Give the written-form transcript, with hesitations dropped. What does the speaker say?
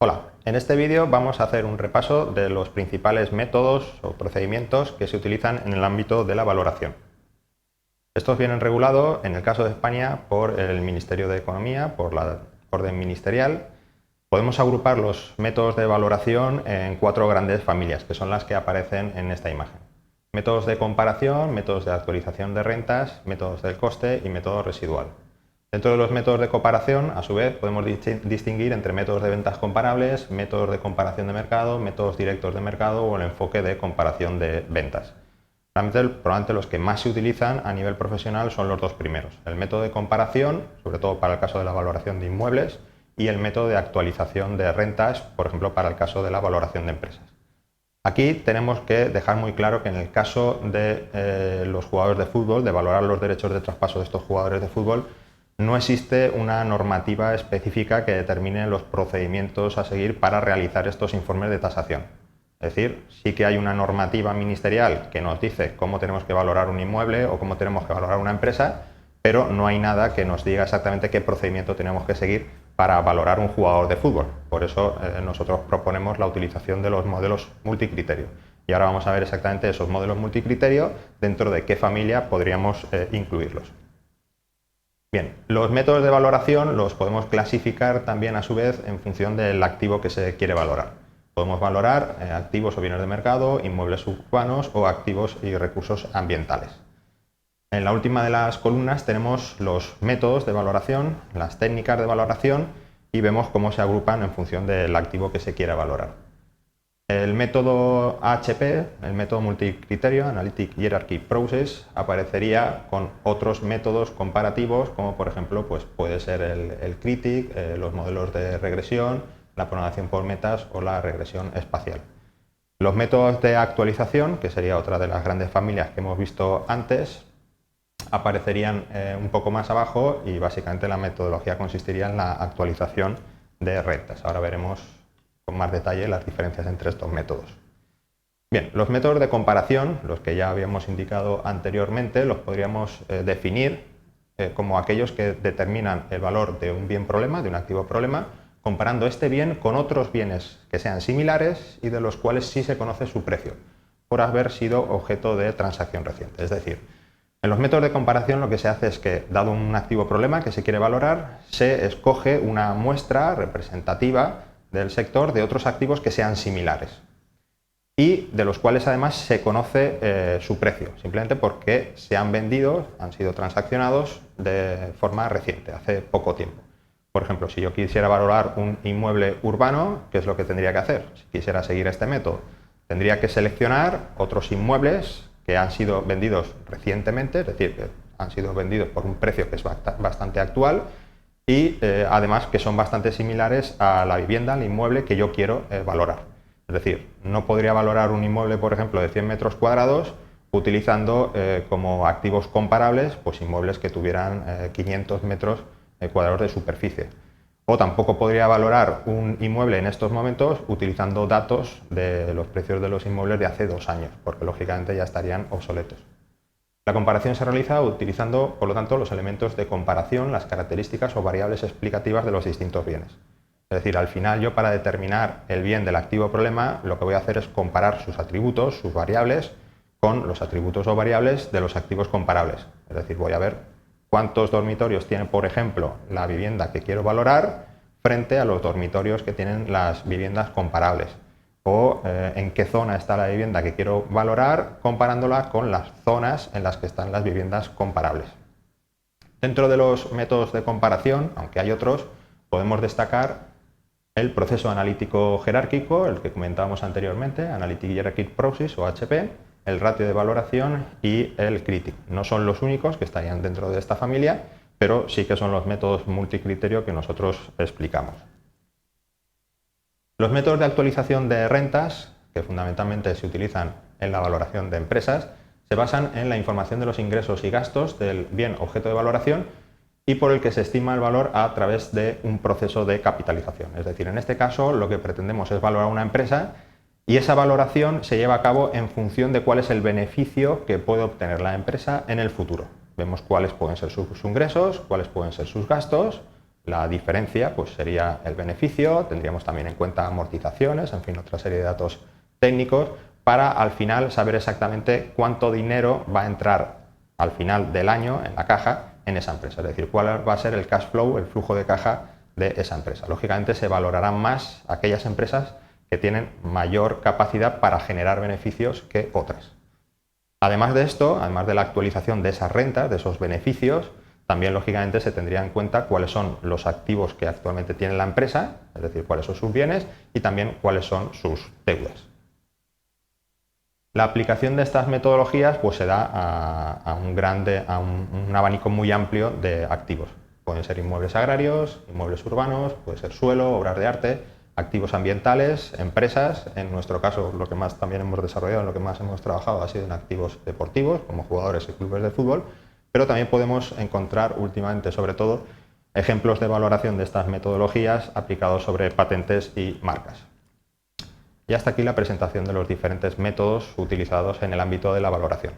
Hola, en este vídeo vamos a hacer un repaso de los principales métodos o procedimientos que se utilizan en el ámbito de la valoración. Estos vienen regulados, en el caso de España, por el Ministerio de Economía, por la orden ministerial. Podemos agrupar los métodos de valoración en 4 grandes familias, que son las que aparecen en esta imagen. Métodos de comparación, métodos de actualización de rentas, métodos del coste y método residual. Dentro de los métodos de comparación, a su vez, podemos distinguir entre métodos de ventas comparables, métodos de comparación de mercado, métodos directos de mercado o el enfoque de comparación de ventas. Probablemente los que más se utilizan a nivel profesional son los dos primeros. El método de comparación, sobre todo para el caso de la valoración de inmuebles, y el método de actualización de rentas, por ejemplo, para el caso de la valoración de empresas. Aquí tenemos que dejar muy claro que en el caso de los jugadores de fútbol, de valorar los derechos de traspaso de estos jugadores de fútbol, no existe una normativa específica que determine los procedimientos a seguir para realizar estos informes de tasación. Es decir, sí que hay una normativa ministerial que nos dice cómo tenemos que valorar un inmueble o cómo tenemos que valorar una empresa, pero no hay nada que nos diga exactamente qué procedimiento tenemos que seguir para valorar un jugador de fútbol. Por eso nosotros proponemos la utilización de los modelos multicriterio. Y ahora vamos a ver exactamente esos modelos multicriterio, dentro de qué familia podríamos incluirlos. Bien, los métodos de valoración los podemos clasificar también a su vez en función del activo que se quiere valorar. Podemos valorar activos o bienes de mercado, inmuebles urbanos o activos y recursos ambientales. En la última de las columnas tenemos los métodos de valoración, las técnicas de valoración y vemos cómo se agrupan en función del activo que se quiera valorar. El método AHP, el método multicriterio, Analytic Hierarchy Process, aparecería con otros métodos comparativos, como por ejemplo puede ser el CRITIC, los modelos de regresión, la programación por metas o la regresión espacial. Los métodos de actualización, que sería otra de las grandes familias que hemos visto antes, aparecerían un poco más abajo y básicamente la metodología consistiría en la actualización de rentas. Ahora veremos con más detalle las diferencias entre estos métodos. Bien, los métodos de comparación, los que ya habíamos indicado anteriormente, los podríamos definir como aquellos que determinan el valor de un bien problema, de un activo problema, comparando este bien con otros bienes que sean similares y de los cuales sí se conoce su precio, por haber sido objeto de transacción reciente. Es decir, en los métodos de comparación lo que se hace es que, dado un activo problema que se quiere valorar, se escoge una muestra representativa del sector de otros activos que sean similares y de los cuales además se conoce su precio, simplemente porque se han vendido, han sido transaccionados de forma reciente, hace poco tiempo. Por ejemplo, si yo quisiera valorar un inmueble urbano, ¿qué es lo que tendría que hacer? Si quisiera seguir este método, tendría que seleccionar otros inmuebles que han sido vendidos recientemente, es decir, que han sido vendidos por un precio que es bastante actual y además que son bastante similares a la vivienda, al inmueble que yo quiero valorar. Es decir, no podría valorar un inmueble, por ejemplo, de 100 metros cuadrados utilizando como activos comparables inmuebles que tuvieran 500 metros cuadrados de superficie. O tampoco podría valorar un inmueble en estos momentos utilizando datos de los precios de los inmuebles de hace 2 años, porque lógicamente ya estarían obsoletos. La comparación se realiza utilizando, por lo tanto, los elementos de comparación, las características o variables explicativas de los distintos bienes. Es decir, al final yo para determinar el bien del activo problema lo que voy a hacer es comparar sus atributos, sus variables, con los atributos o variables de los activos comparables. Es decir, voy a ver cuántos dormitorios tiene, por ejemplo, la vivienda que quiero valorar frente a los dormitorios que tienen las viviendas comparables. O en qué zona está la vivienda que quiero valorar comparándola con las zonas en las que están las viviendas comparables. Dentro de los métodos de comparación, aunque hay otros, podemos destacar el proceso analítico jerárquico, el que comentábamos anteriormente, Analytic Hierarchy Process o HP, el ratio de valoración y el CRITIC. No son los únicos que estarían dentro de esta familia, pero sí que son los métodos multicriterio que nosotros explicamos. Los métodos de actualización de rentas, que fundamentalmente se utilizan en la valoración de empresas, se basan en la información de los ingresos y gastos del bien objeto de valoración y por el que se estima el valor a través de un proceso de capitalización. Es decir, en este caso lo que pretendemos es valorar una empresa y esa valoración se lleva a cabo en función de cuál es el beneficio que puede obtener la empresa en el futuro. Vemos cuáles pueden ser sus ingresos, cuáles pueden ser sus gastos, La diferencia pues, sería el beneficio, tendríamos también en cuenta amortizaciones, en fin, otra serie de datos técnicos, para al final saber exactamente cuánto dinero va a entrar al final del año en la caja en esa empresa, es decir, cuál va a ser el cash flow, el flujo de caja de esa empresa. Lógicamente se valorarán más aquellas empresas que tienen mayor capacidad para generar beneficios que otras. Además de esto, además de la actualización de esas rentas, de esos beneficios, también lógicamente se tendría en cuenta cuáles son los activos que actualmente tiene la empresa, es decir, cuáles son sus bienes y también cuáles son sus deudas. La aplicación de estas metodologías pues, se da a un abanico muy amplio de activos. Pueden ser inmuebles agrarios, inmuebles urbanos, puede ser suelo, obras de arte, activos ambientales, empresas. En nuestro caso, lo que más también hemos desarrollado, en lo que más hemos trabajado ha sido en activos deportivos, como jugadores y clubes de fútbol, pero también podemos encontrar últimamente, sobre todo, ejemplos de valoración de estas metodologías aplicados sobre patentes y marcas. Y hasta aquí la presentación de los diferentes métodos utilizados en el ámbito de la valoración.